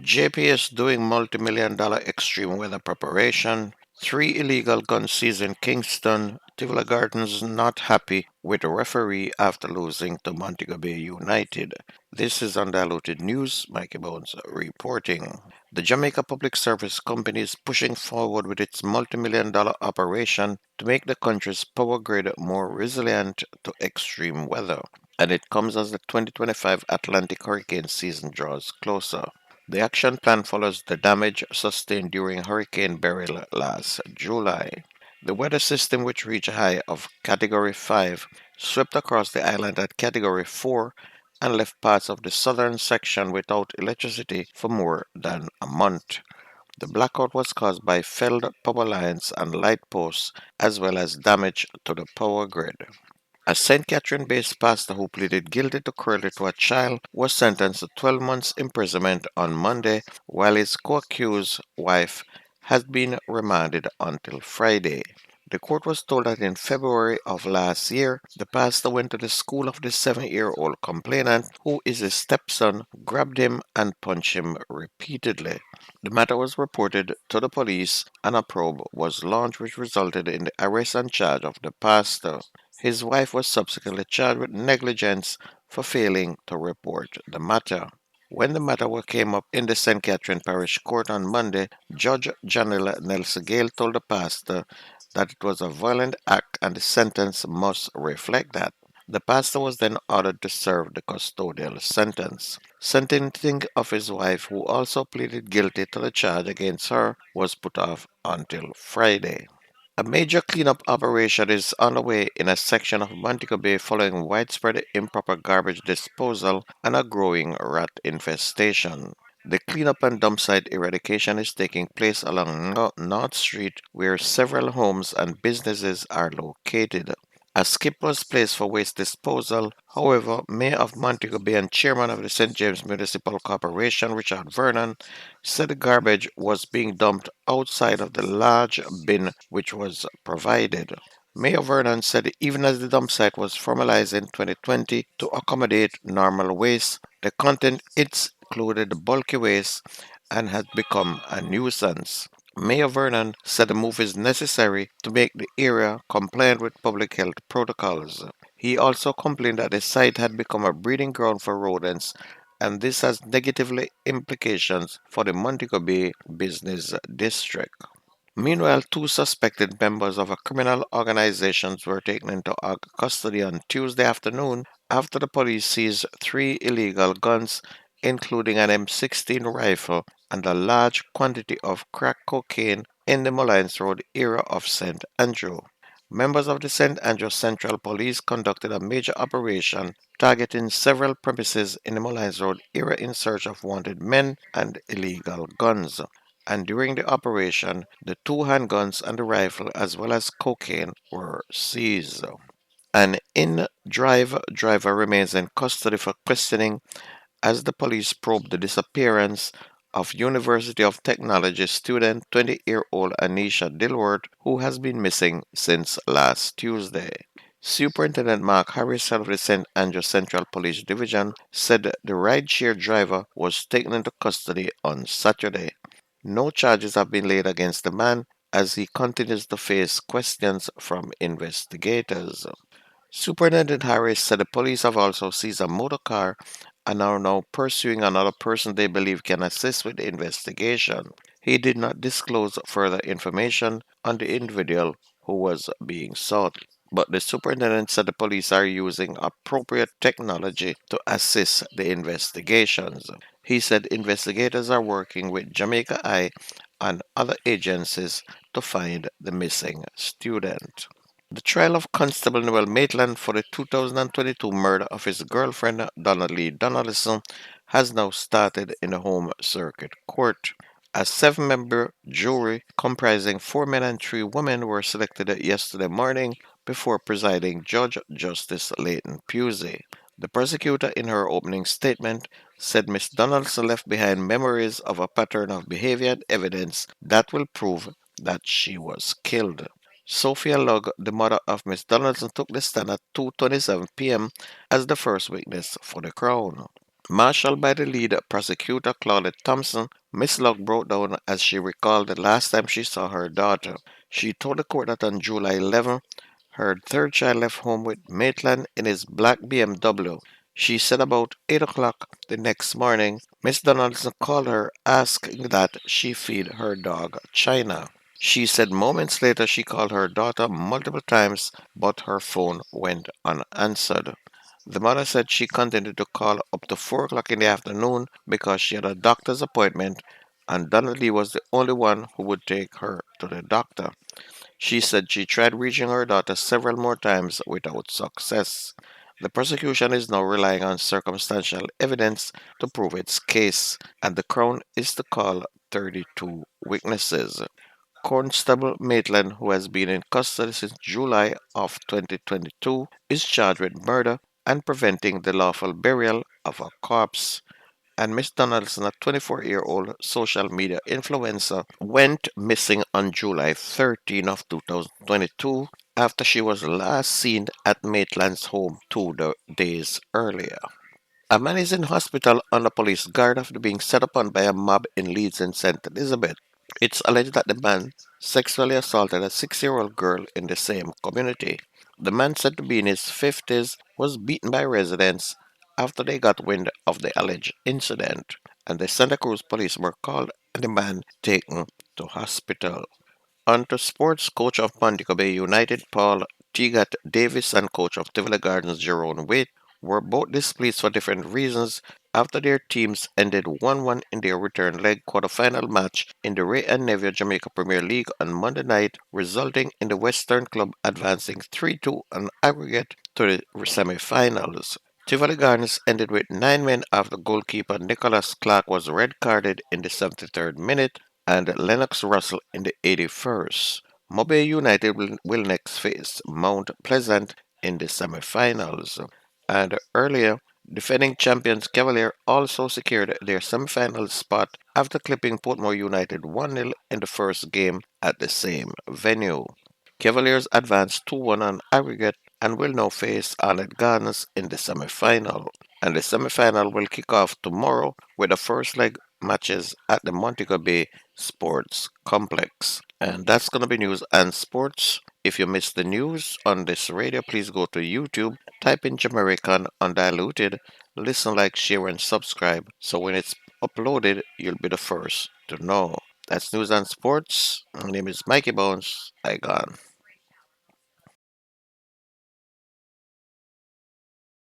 JP is doing multi-million-dollar extreme weather preparation. Three illegal guns seized in Kingston. Tivoli Gardens not happy with the referee after losing to Mobay United. This is Undiluted News. Mikey Bones reporting. The Jamaica Public Service Company is pushing forward with its multi-million-dollar operation to make the country's power grid more resilient to extreme weather. And it comes as the 2025 Atlantic hurricane season draws closer. The action plan follows the damage sustained during Hurricane Beryl last July. The weather system, which reached a high of Category 5, swept across the island at Category 4 and left parts of the southern section without electricity for more than a month. The blackout was caused by felled power lines and light posts, as well as damage to the power grid. A St. Catherine-based pastor who pleaded guilty to cruelty to a child was sentenced to 12 months imprisonment on Monday, while his co-accused wife has been remanded until Friday. The court was told that in February of last year, the pastor went to the school of the 7-year-old complainant, who is his stepson, grabbed him and punched him repeatedly. The matter was reported to the police and a probe was launched, which resulted in the arrest and charge of the pastor. His wife was subsequently charged with negligence for failing to report the matter. When the matter came up in the St. Catherine Parish Court on Monday, Judge Janelle Nelson Gale told the pastor that it was a violent act and the sentence must reflect that. The pastor was then ordered to serve the custodial sentence. Sentencing of his wife, who also pleaded guilty to the charge against her, was put off until Friday. A major cleanup operation is underway in a section of Montego Bay following widespread improper garbage disposal and a growing rat infestation. The cleanup and dump site eradication is taking place along North Street, where several homes and businesses are located. A skip was placed for waste disposal. However, Mayor of Montego Bay and Chairman of the St. James Municipal Corporation, Richard Vernon, said the garbage was being dumped outside of the large bin which was provided. Mayor Vernon said even as the dump site was formalized in 2020 to accommodate normal waste, the content included bulky waste and had become a nuisance. Mayor Vernon said the move is necessary to make the area compliant with public health protocols. He also complained that the site had become a breeding ground for rodents, and this has negatively implications for the Montego Bay business district. Meanwhile, two suspected members of a criminal organization were taken into custody on Tuesday afternoon after the police seized three illegal guns, including an M16 rifle and a large quantity of crack cocaine in the Mullines Road area of St. Andrew. Members of the St. Andrew Central Police conducted a major operation targeting several premises in the Mullines Road area in search of wanted men and illegal guns. And during the operation, the two handguns and the rifle, as well as cocaine, were seized. An in-drive driver remains in custody for questioning as the police probe the disappearance of University of Technology student 20-year-old Anisha Dilworth, who has been missing since last Tuesday. Superintendent Mark Harris of the St. Andrew Central Police Division said the rideshare driver was taken into custody on Saturday. No charges have been laid against the man as he continues to face questions from investigators. Superintendent Harris said the police have also seized a motor car and are now pursuing another person they believe can assist with the investigation. He did not disclose further information on the individual who was being sought, but the superintendent said the police are using appropriate technology to assist the investigations. He said investigators are working with Jamaica Eye and other agencies to find the missing student. The trial of Constable Noel Maitland for the 2022 murder of his girlfriend Donnelly Donaldson has now started in the Home Circuit Court. A 7-member jury comprising 4 men and 3 women were selected yesterday morning before presiding Judge Justice Leighton Pusey. The prosecutor, in her opening statement, said Miss Donaldson left behind memories of a pattern of behavior and evidence that will prove that she was killed. Sophia Lugg, the mother of Miss Donaldson, took the stand at 2:27 p.m. as the first witness for the Crown. Marshaled by the lead prosecutor Claudette Thompson, Miss Locke broke down as she recalled the last time she saw her daughter. She told the court that on July 11, her third child left home with Maitland in his black BMW. She said about 8 o'clock the next morning, Miss Donaldson called her asking that she feed her dog China. She said moments later she called her daughter multiple times, but her phone went unanswered. The mother said she continued to call up to 4 o'clock in the afternoon because she had a doctor's appointment and Donnelly was the only one who would take her to the doctor. She said she tried reaching her daughter several more times without success. The prosecution is now relying on circumstantial evidence to prove its case, and the Crown is to call 32 witnesses. Constable Maitland, who has been in custody since July of 2022, is charged with murder and preventing the lawful burial of a corpse. And Miss Donaldson, a 24-year-old social media influencer, went missing on July 13 of 2022 after she was last seen at Maitland's home 2 days earlier. A man is in hospital under police guard after being set upon by a mob in Leeds and St. Elizabeth. It's alleged that the man sexually assaulted a 6-year-old girl in the same community. The man, said to be in his 50s, was beaten by residents after they got wind of the alleged incident, and the Santa Cruz police were called and the man taken to hospital. On to sports, coach of Montego Bay United, Paul Teagat Davis, and coach of Tivoli Gardens, Jerome Waite, were both displeased for different reasons after their teams ended 1-1 in their return leg quarterfinal match in the Ray and Neville Jamaica Premier League on Monday night, resulting in the Western club advancing 3-2 on aggregate to the semi-finals. Tivoli Gardens ended with 9 men after goalkeeper Nicholas Clark was red carded in the 73rd minute and Lennox Russell in the 81st. Mobay United will next face Mount Pleasant in the semi-finals. And earlier, defending champions Cavalier also secured their semi-final spot after clipping Portmore United 1-0 in the first game at the same venue. Cavaliers advanced 2-1 on aggregate and will now face Arnett Gardens in the semi-final. And the semi-final will kick off tomorrow with the first leg matches at the Montego Bay Sports Complex. And that's going to be news and sports. If you missed the news on this radio, please go to YouTube, type in Jamerican Undiluted, listen, like, share, and subscribe. So when it's uploaded, you'll be the first to know. That's news and sports. My name is Mikey Bones. I gone.